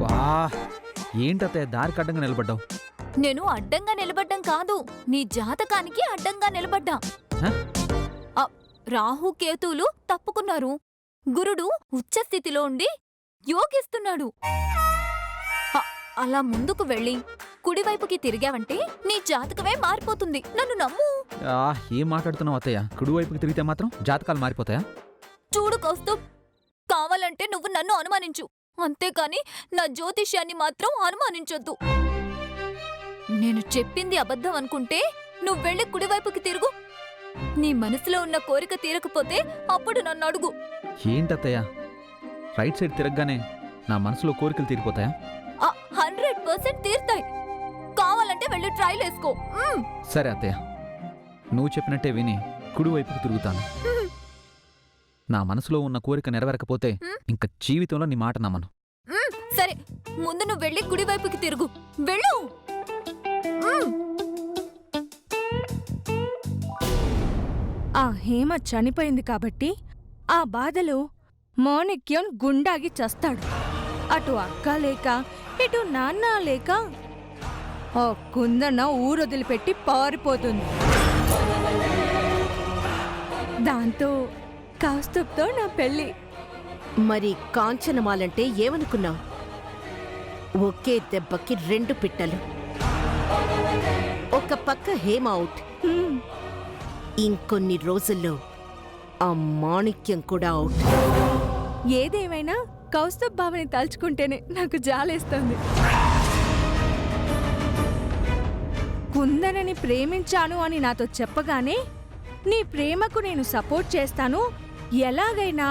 వా ఏంటత్తయ్య దారికి అడ్డంగా నిలబడ్డావు? నేను అడ్డంగా నిలబడ్డం కాదు, నీ జాతకానికి అడ్డంగా నిలబడ్డా. రాహు కేతువులు తప్పుకున్నారు, గురుడు ఉచ్చస్థితిలో ఉండి యోగిస్తున్నాడు. అలా ముందుకు వెళ్ళి కుడివైపుకి తిరిగావంటే నీ జాతకమే మారిపోతుంది. నన్ను నమ్ము. ఏం మాట్లాడుతున్నావు అత్తయ్య? కుడివైపుకి తిరిగితే మాత్రం జాతకాలు మారిపోతాయా? చూడు కౌస్తుభ్, కావాలంటే నువ్వు నన్ను అనుమానించు, అంతేకాని నా జ్యోతిష్యాన్ని మాత్రం అనుమానించొద్దు. నేను చెప్పింది అబద్ధం అనుకుంటే నువ్వెళ్ళి కుడివైపుకి తిరుగు. నీ మనసులో ఉన్న కోరిక తీరకపోతే అప్పుడు నన్ను అడుగు. ఏంటత్తయ్య, రైట్ సైడ్ తిరగగానే నా మనసులో కోరికలు తీరిపోతాయా? 100% తీరుతాయి. కావాలంటే వెళ్ళి ట్రైల్ వేసుకో. సరే అత్తయ్య, నువ్వు చెప్పినట్టే విని కుడివైపుకి తిరుగుతాను. నా మనసులో ఉన్న కోరిక నెరవేరకపోతే ఇంక జీవితంలో నీ మాట నమ్మను. సరే, ముందు నువ్వు వెళ్ళి కుడివైపుకి తిరుగు. వెళ్ళు. ఆ హేమ చనిపోయింది కాబట్టి ఆ బాధలో మాణిక్యం గుండాగి చస్తాడు. అటు అక్క లేక ఇటు నాన్న లేక ఆ కుందన ఊరొదిలిపెట్టి పారిపోతుంది. దాంతో కౌస్తుభ్తో నా పెళ్ళి. మరి కాంచనమాలంటే ఏమనుకున్నావు? ఒకే దెబ్బకి 2 పిట్టలు. ఒక పక్క హేమ అవుట్, ఇంకొన్ని రోజుల్లో ఆ మాణిక్యం కూడా అవుట్. ఏదేమైనా కౌస్తుభ్ బావని తలుచుకుంటేనే నాకు జాలేస్తుంది. కుందనని ప్రేమించాను అని నాతో చెప్పగానే నీ ప్రేమకు నేను సపోర్ట్ చేస్తాను, ఎలాగైనా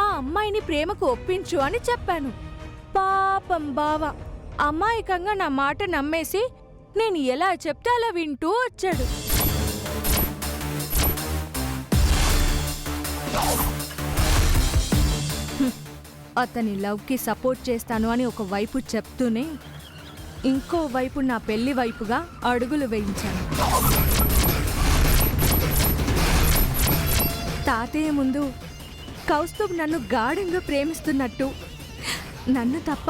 ఆ అమ్మాయిని ప్రేమకు ఒప్పించు అని చెప్పాను. పాపం బావ అమాయకంగా నా మాట నమ్మేసి నేను ఎలా చెప్తే అలా వింటూ వచ్చాడు. అతని లవ్కి సపోర్ట్ చేస్తాను అని ఒక వైపు చెప్తూనే ఇంకో వైపు నా పెళ్లి వైపుగా అడుగులు వేయించాను. తాతయ్య ముందు కౌస్తుభ్ నన్ను గాఢంగా ప్రేమిస్తున్నట్టు, నన్ను తప్ప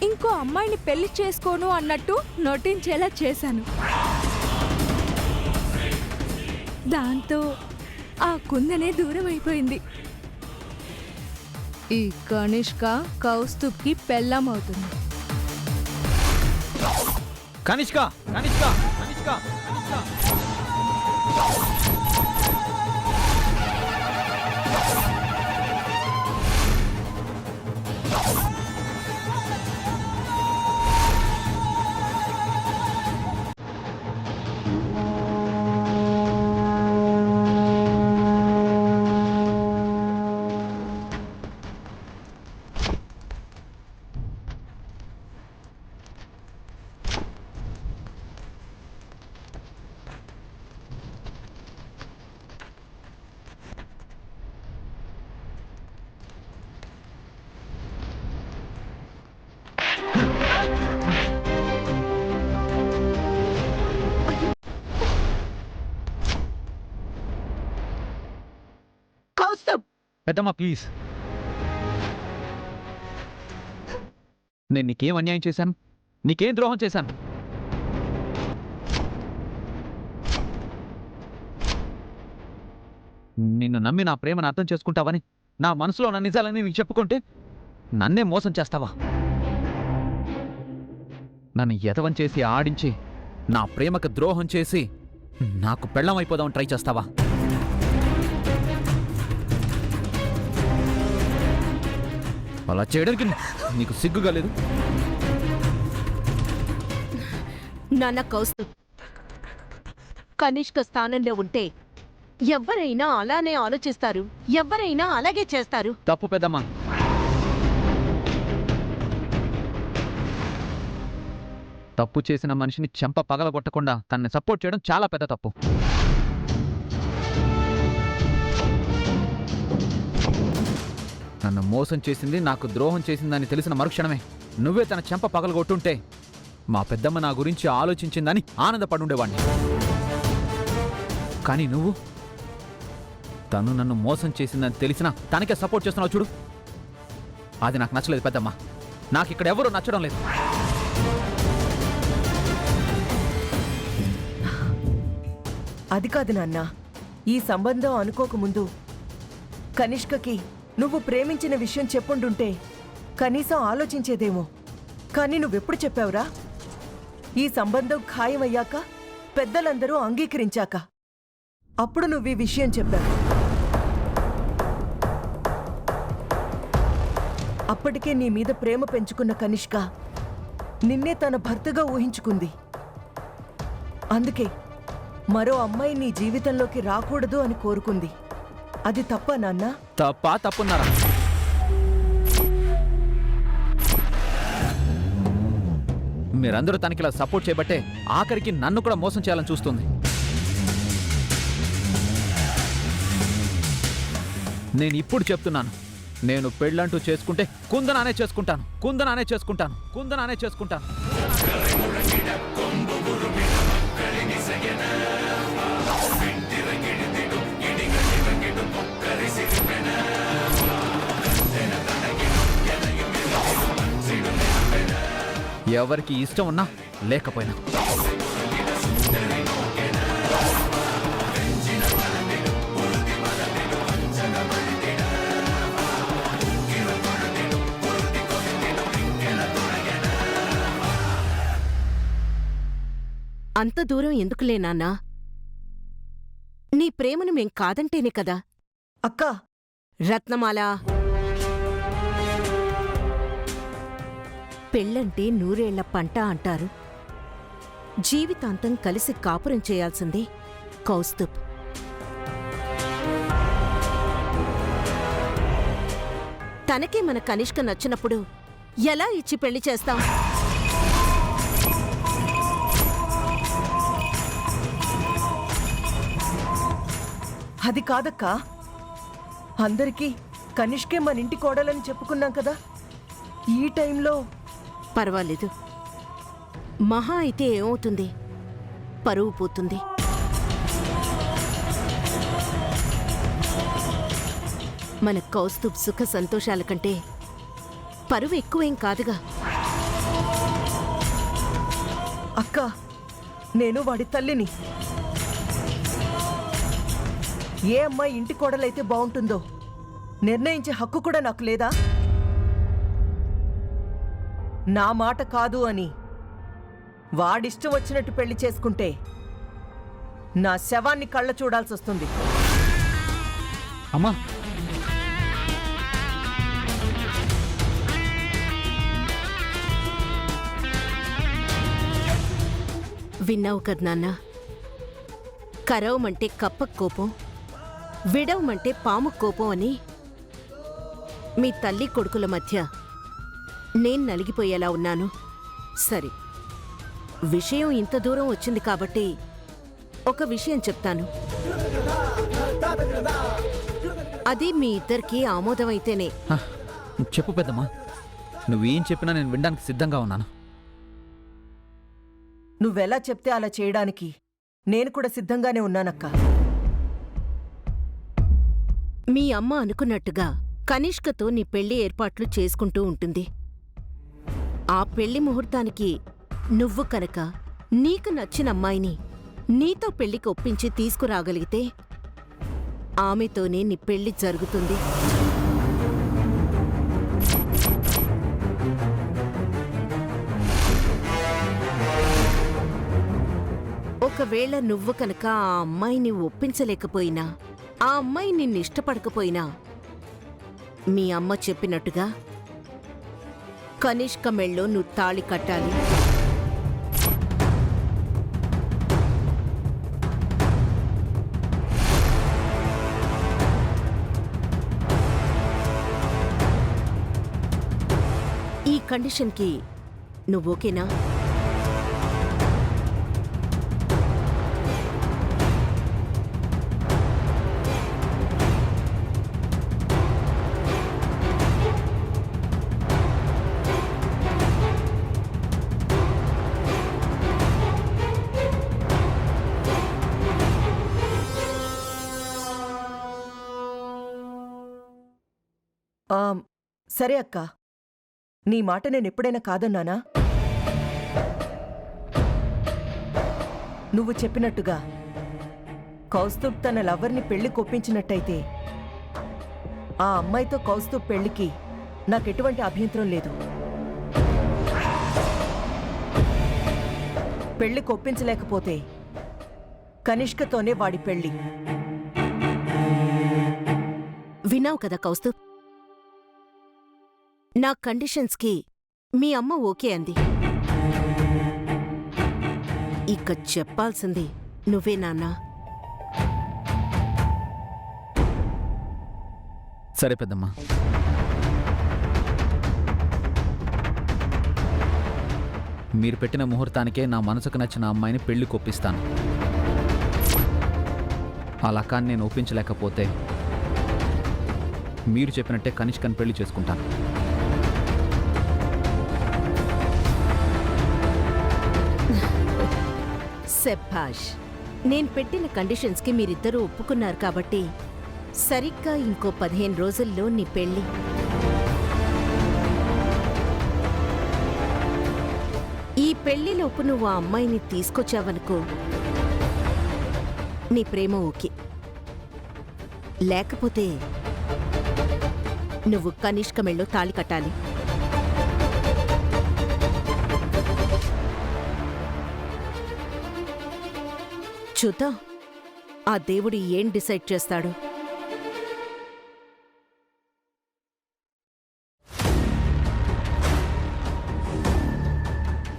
ఇంకో అమ్మాయిని పెళ్లి చేసుకోను అన్నట్టు నటించేలా చేశాను. దాంతో ఆ కుందనే దూరం అయిపోయింది. ఈ కనిష్క కౌస్తుభ్కి పెళ్ళమవుతుంది. కనిష్క, కనిష్క, కనిష్క, కనిష్క. పెద్దమ్మ ప్లీజ్, నేను నీకేం అన్యాయం చేశాను? నీకేం ద్రోహం చేశాను? నిన్ను నమ్మి నా ప్రేమను అర్థం చేసుకుంటావని నా మనసులో నా నిజాలని నీకు చెప్పుకుంటే నన్నే మోసం చేస్తావా? నన్ను ఎదవం చేసి ఆడించి నా ప్రేమకు ద్రోహం చేసి నాకు పెళ్ళం అయిపోదామని ట్రై చేస్తావా? అలా చేయడానికి నీకు సిగ్గుగా లేదు? నాన్న కౌస్తుభ్, కనిష్క స్థానంలో ఉంటే ఎవరైనా అలానే ఆలోచిస్తారు, ఎవరైనా అలాగే చేస్తారు. తప్పు పెద్దమ్మా. తప్పు చేసిన మనిషిని చెంప పగలగొట్టకుండా తనని సపోర్ట్ చేయడం చాలా పెద్ద తప్పు. నన్ను మోసం చేసింది, నాకు ద్రోహం చేసిందని తెలిసిన మరుక్షణమే నువ్వే తన చెంప పగలగొట్టుంటే మా పెద్దమ్మ నా గురించి ఆలోచించిందని ఆనందపడుండేవాణ్ణి. కానీ నువ్వు తను నన్ను మోసం చేసిందని తెలిసినా తనకే సపోర్ట్ చేస్తున్నావు చూడు. అది నాకు నచ్చలేదు పెద్దమ్మా. నాకు ఇక్కడ ఎవరూ నచ్చడం లేదు. అది కాదు నాన్న, ఈ సంబంధం అనుకోకముందు కనిష్కకి నువ్వు ప్రేమించిన విషయం చెప్పుండుంటే కనీసం ఆలోచించేదేమో. కానీ నువ్వెప్పుడు చెప్పావురా? ఈ సంబంధం ఖాయమయ్యాక, పెద్దలందరూ అంగీకరించాక అప్పుడు నువ్వు ఈ విషయం చెప్పావు. అప్పటికే నీ మీద ప్రేమ పెంచుకున్న కనిష్క నిన్నే తన భర్తగా ఊహించుకుంది. అందుకే మరో అమ్మాయి నీ జీవితంలోకి రాకూడదు అని కోరుకుంది. అది తప్ప నాన్న? తప్పున్నారా? మీరందరూ తనకి ఇలా సపోర్ట్ చేయబట్టే ఆఖరికి నన్ను కూడా మోసం చేయాలని చూస్తుంది. నేను ఇప్పుడు చెప్తున్నాను, నేను పెళ్ళంటూ చేసుకుంటే కుందనానే చేసుకుంటాను. ఎవరికి ఇష్టం ఉన్నా లేకపోయినా. అంత దూరం ఎందుకులే నాన్నా? నీ ప్రేమను మేం కాదంటేనే కదా. అక్కా, రత్నమాల, పెళ్ళంటే నూరేళ్ల పంట అంటారు. జీవితాంతం కలిసి కాపురం చేయాల్సింది కౌస్తుభ్. తనకే మన కనిష్క నచ్చినప్పుడు ఎలా ఇచ్చి పెళ్లి చేస్తాం? అది కాదక్కా. అందరికీ కనిష్కే మన ఇంటి కోడలని చెప్పుకున్నాం కదా. ఈ టైంలో పర్వాలేదు. మహా అయితే ఏమవుతుంది? పరువు పోతుంది. మన కౌస్తుభ్ సుఖ సంతోషాల కంటే పరువు ఎక్కువేం కాదుగా. అక్కా, నేను వాడి తల్లిని. ఏ అమ్మాయి ఇంటి కోడలైతే బావుంటుందో నిర్ణయించే హక్కు కూడా నాకు లేదా? నా మాట కాదు అని వాడిష్టం వచ్చినట్టు పెళ్లి చేసుకుంటే నా శవాన్ని కళ్ళ చూడాల్సొస్తుంది. అమ్మా, విన్నావు కదా నాన్న? కరవమంటే కప్పకు కోపం, విడవమంటే పాము కోపం అని మీ తల్లి కొడుకుల మధ్య నేను నలిగిపోయేలా ఉన్నాను. సరే, విషయం ఇంత దూరం వచ్చింది కాబట్టి ఒక విషయం చెప్తాను. అది మీ ఇద్దరికీ ఆమోదమైతేనే. చెప్పు పెద్దమ్మా. నువ్వేం చెప్పినా నేను వినడానికి సిద్ధంగా ఉన్నాను. నువ్వెలా చెప్తే అలా చేయడానికి నేను కూడా సిద్ధంగానే ఉన్నానక్కా. మీ అమ్మ అనుకున్నట్టుగా కనిష్కతో నీ పెళ్లి ఏర్పాట్లు చేసుకుంటూ ఉంటుంది. ఆ పెళ్లి ముహూర్తానికి నువ్వు కనుక నీకు నచ్చిన అమ్మాయిని నీతో పెళ్లికి ఒప్పించి తీసుకురాగలిగితే ఆమెతోనే నీ పెళ్లి జరుగుతుంది. ఒకవేళ నువ్వు కనుక ఆ అమ్మాయిని ఒప్పించలేకపోయినా, ఆ అమ్మాయి నిన్నిష్టపడకపోయినా, మీ అమ్మ చెప్పినట్టుగా కనిష్క మెళ్ళో నువ్వు తాళి కట్టాలి. ఈ కండిషన్కి నువ్వు ఓకేనా? సరే అక్క, నీ మాట నేనెప్పుడైనా కాదన్నానా? నువ్వు చెప్పినట్టుగా కౌస్తుబ్ తన లవర్ని పెళ్లి కొప్పించినట్టయితే ఆ అమ్మాయితో కౌస్తుబ్ పెళ్లికి నాకెటువంటి అభ్యంతరం లేదు. పెళ్లి కొప్పించలేకపోతే కనిష్కతోనే వాడి పెళ్లి. విన్నావు కదా కౌస్తుబ్, నా కండిషన్స్కి మీ అమ్మ ఓకే అంది. ఇక చెప్పాల్సింది నువ్వే నాన్నా. సరే పెద్దమ్మా, మీరు పెట్టిన ముహూర్తానికే నా మనసుకు నచ్చిన అమ్మాయిని పెళ్లి కొప్పిస్తాను. అలా కానీ నేను ఒప్పించలేకపోతే మీరు చెప్పినట్టే కనిష్కని పెళ్లి చేసుకుంటాను. సెబ్బాష్, నేను పెట్టిన కండిషన్స్కి మీరిద్దరూ ఒప్పుకున్నారు కాబట్టి సరిగ్గా ఇంకో 15 రోజుల్లో నీ పెళ్లి. ఈ పెళ్లిలోపు నువ్వు ఆ అమ్మాయిని తీసుకొచ్చావనుకో, నీ ప్రేమ ఓకే. లేకపోతే నువ్వు కనిష్క మెళ్ళో తాళి కట్టాలి. చూద్దాం ఆ దేవుడు ఏం డిసైడ్ చేస్తాడు.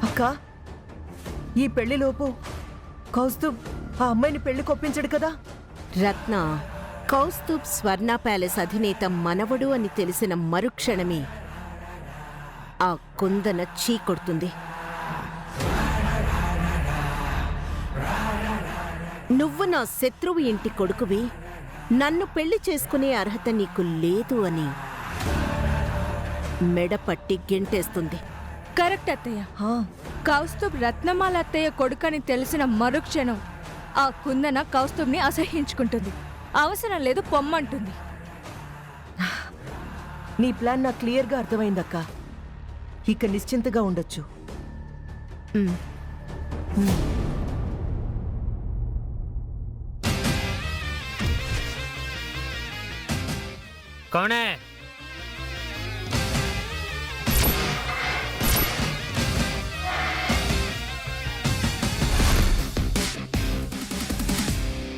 అక్కా, ఈ పెళ్లిలోపు కౌస్తుబ్ ఆ అమ్మాయిని పెళ్లి కొప్పించడు కదా? రత్న, కౌస్తుబ్ స్వర్ణ ప్యాలెస్ అధినేత మనవడు అని తెలిసిన మరుక్షణమే ఆ కుందన చీకొడుతుంది. నువ్వు నా శత్రువు ఇంటి కొడుకువి, నన్ను పెళ్లి చేసుకునే అర్హత నీకు లేదు అని మెడపట్టి గెంటేస్తుంది. కరెక్ట్ అత్తయ్య. హా, కౌస్తుబ్ రత్నమాల అత్తయ్య కొడుకని తెలిసిన మరుక్షణం ఆ కుందన కౌస్తుబ్ని అసహ్యించుకుంటుంది. అవసరం లేదు పొమ్మంటుంది. నీ ప్లాన్ నాకు క్లియర్గా అర్థమైందక్కా. ఇక నిశ్చింతగా ఉండొచ్చు. ఉమ్. कौन है?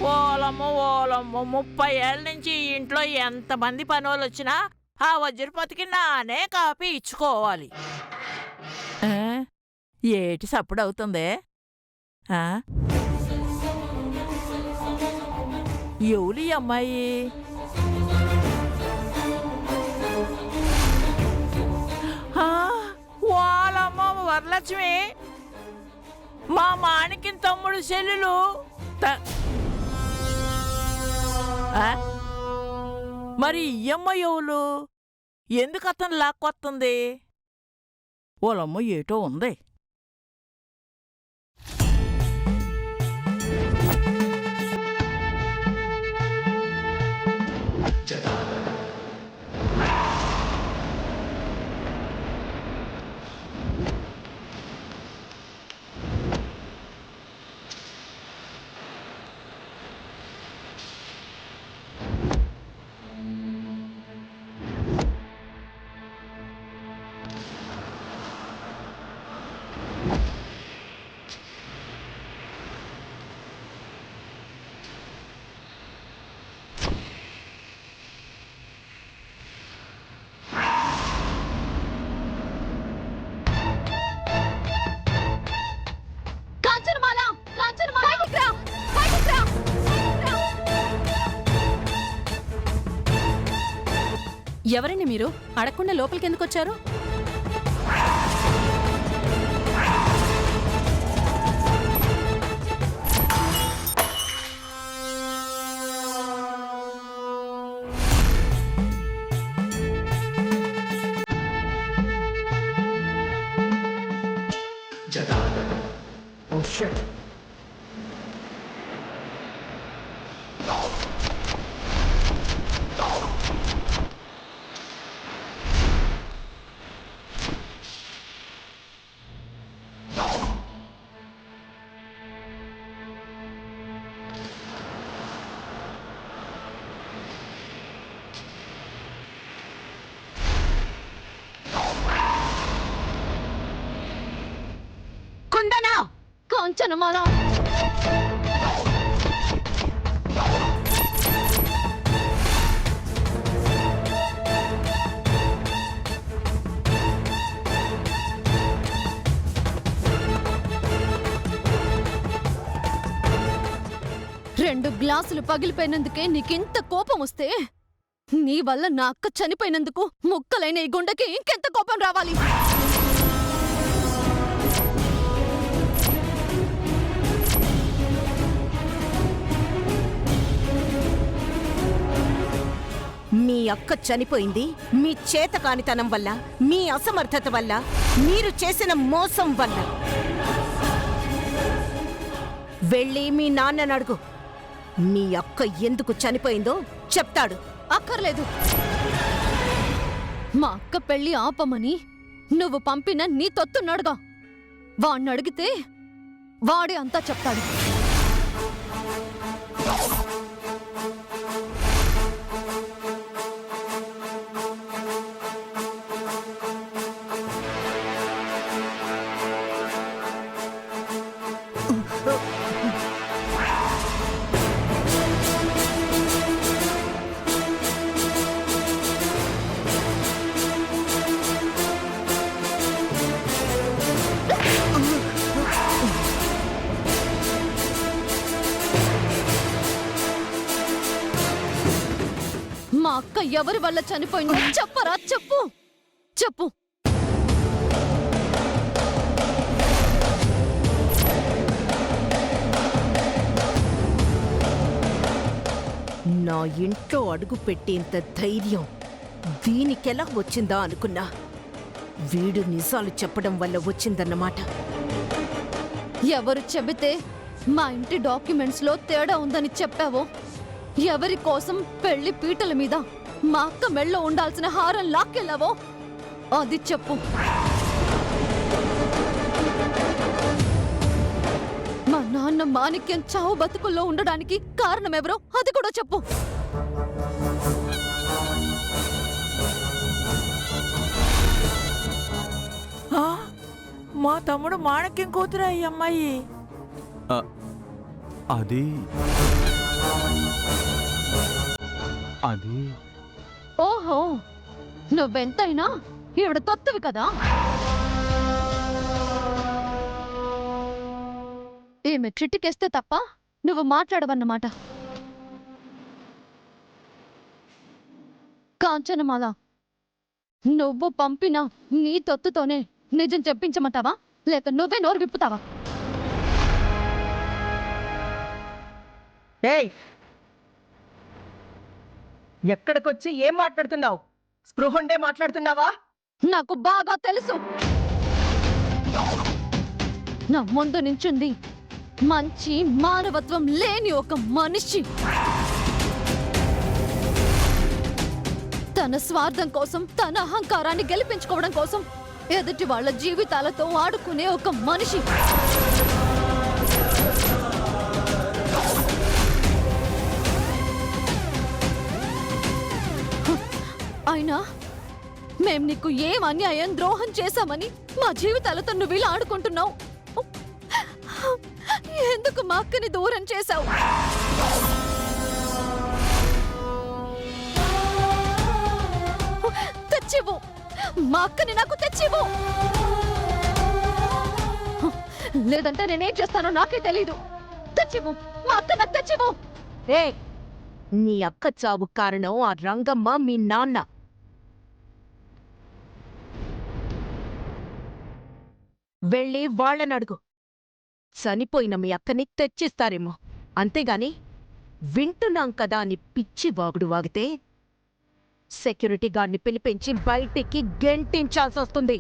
ఓలమ్మో ఓలమ్మో, 30 ఏళ్ళ నుంచి ఈ ఇంట్లో ఎంతమంది పనులు వచ్చినా ఆ వజ్రపతికి నానే కాపీ ఇచ్చుకోవాలి. ఆ? ఏటి సప్పుడవుతుంది? ఎవలి అమ్మాయి? వాళ్ళమ్మ వరలక్ష్మి, మా మాణిక్యం తమ్ముడు చెల్లెలు. మరి ఇయ్యమ్మ ఎవలు? ఎందుకు అతను లాక్కొస్తుంది? వాళ్ళమ్మ ఏటో ఉంది. ఎవరండి మీరు? అడగకుండా లోపలికి ఎందుకు వచ్చారు? కాంచనమాల! రెండు గ్లాసులు పగిలిపోయినందుకే నీకింత కోపం వస్తే నీ వల్ల నా అక్క చనిపోయినందుకు ముక్కలైన ఈ గుండెకి ఇంకెంత కోపం రావాలి? మీ అక్క చనిపోయింది మీ చేతకానితనం వల్ల, మీ అసమర్థత వల్ల, మీరు చేసిన మోసం వల్ల. వెళ్ళి మీ నాన్నని అడుగు. మీ అక్క ఎందుకు చనిపోయిందో చెప్తాడు. అక్కర్లేదు. మా అక్క పెళ్లి ఆపమని నువ్వు పంపిన నీ తొత్తున్నాడుగా, వాణ్ణడిగితే వాడే అంతా చెప్తాడు. మా అక్క ఎవరి వల్ల చనిపోయిందో చెప్పరా? చెప్పు చెప్పు. నా ఇంట్లో అడుగు పెట్టేంత ధైర్యం దీనికెలా వచ్చిందా అనుకున్నా. వీడు నిజాలు చెప్పడం వల్ల వచ్చిందన్నమాట. ఎవరు చెబితే మా ఇంటి డాక్యుమెంట్స్ లో తేడా ఉందని చెప్పావో, ఎవరి కోసం పెళ్లి పీటల మీద మా అక్క మెళ్ళో ఉండాల్సిన హారం లాక్కెళ్ళావో అది చెప్పు. మా నాన్న మాణిక్యం చావు బతుకుల్లో ఉండడానికి కారణమెవరో అది కూడా చెప్పు. ఆ, మా తమ్ముడు మాణిక్యం కూతురా ఈ అమ్మాయి? అది అది ఓహో, నువ్వెంతైనా ఈవిడ తొత్తువి కదా. ఈమె చిటికేస్తే తప్ప నువ్వు మాట్లాడవన్నమాట. కాంచనమాల, నువ్వు పంపిన నీ తొత్తుతోనే నిజం చెప్పించమంటావా, లేక నువ్వే నోరు విప్పుతావా? ఏయ్, ఎక్కడికొచ్చి ఏం మాట్లాడుతున్నావు? స్పృహండే మాట్లాడుతున్నావా? నాకు బాగా తెలుసు. నా ముందు నించుంది మంచి మానవత్వం లేని ఒక మనిషి. తన స్వార్థం కోసం, తన అహంకారాన్ని గెలిపించుకోవడం కోసం ఎదుటి వాళ్ళ జీవితాలతో ఆడుకునే ఒక మనిషి. అయినా మేం నీకు ఏం అన్యాయం, ద్రోహం చేశామని మా జీవితాలతో నువ్వు ఇలా ఆడుకుంటున్నావు? ఎందుకు మా అక్కని దూరం చేశావు? తెచ్చివు, మా అక్కని నాకు తెచ్చివు. లేదంటే నేనేం చేస్తానో నాకే తెలీదు. తెచ్చివు, మా అక్క నాకు తెచ్చివు. ఏయ్, నీ అక్క చావు కారణం ఆ రంగమ్మ, మీ నాన్న. వెళ్ళి వాళ్ళని అడుగు. చనిపోయిన మీ అక్కని తెచ్చిస్తారేమో. అంతేగాని వింటున్నాం కదా అని పిచ్చి వాగుడు వాగితే సెక్యూరిటీ గార్డ్ని పిలిపించి బయటికి గెంటించాల్సి వస్తుంది.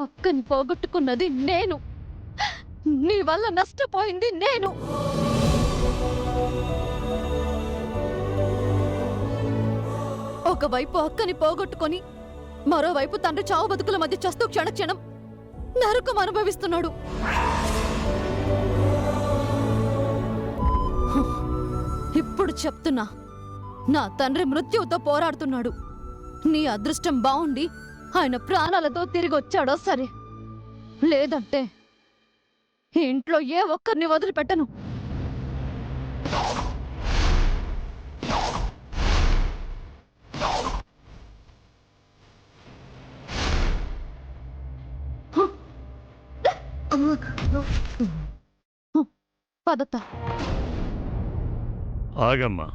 అక్కని పోగొట్టుకున్నది నేను. నీ వల్ల నష్టపోయింది నేను. ఒకవైపు అక్కని పోగొట్టుకొని మరోవైపు తండ్రి చావు బతుకుల మధ్య చస్తూ క్షణక్షణం నరకం అనుభవిస్తున్నాడు. ఇప్పుడు చెప్తున్నా, నా తండ్రి మృత్యువుతో పోరాడుతున్నాడు. నీ అదృష్టం బావుండి ఆయన ప్రాణాలతో తిరిగి వచ్చాడో సరే, లేదంటే ఈ ఇంట్లో ఏ ఒక్కరిని వదిలిపెట్టను. పదత ఆగమ్మా.